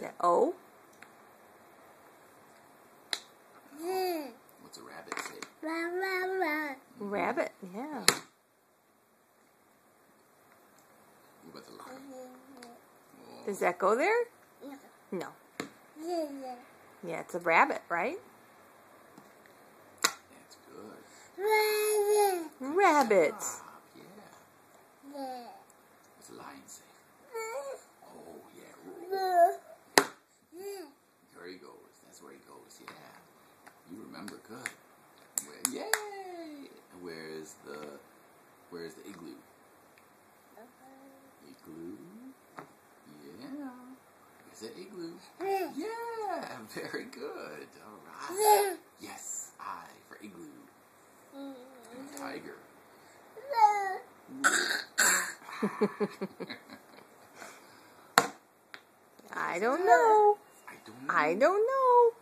that O? What's a rabbit say? Rabbit, yeah. What about the lion? Oh. Does that go there? No. Yeah, it's a rabbit, right? That's good. Rabbit. Yeah. What's a lion say? Oh, yeah. Roar. There he goes. That's where he goes. Yeah. You remember good. Yay! Where's the igloo? Igloo? Yeah. Where's the igloo? Yeah! Very good. All right. Yes, I for igloo. And tiger. I don't know. I don't know.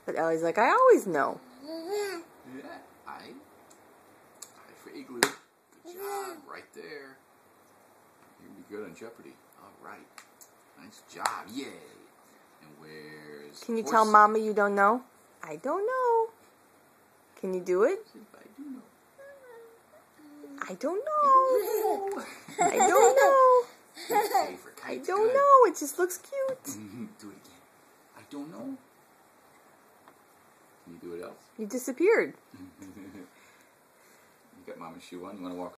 But Ellie's like, I always know. Yeah, I for igloo. Good job, right there. You'll be good on Jeopardy. All right. Nice job. Yay. And where's... Can you tell Mama you don't know? I don't know. Can you do it? I do know. I don't know. I don't know. I don't know. It just looks cute. Do it again. I don't know. Can you do it else? You disappeared. You got Mama's shoe on. You want to walk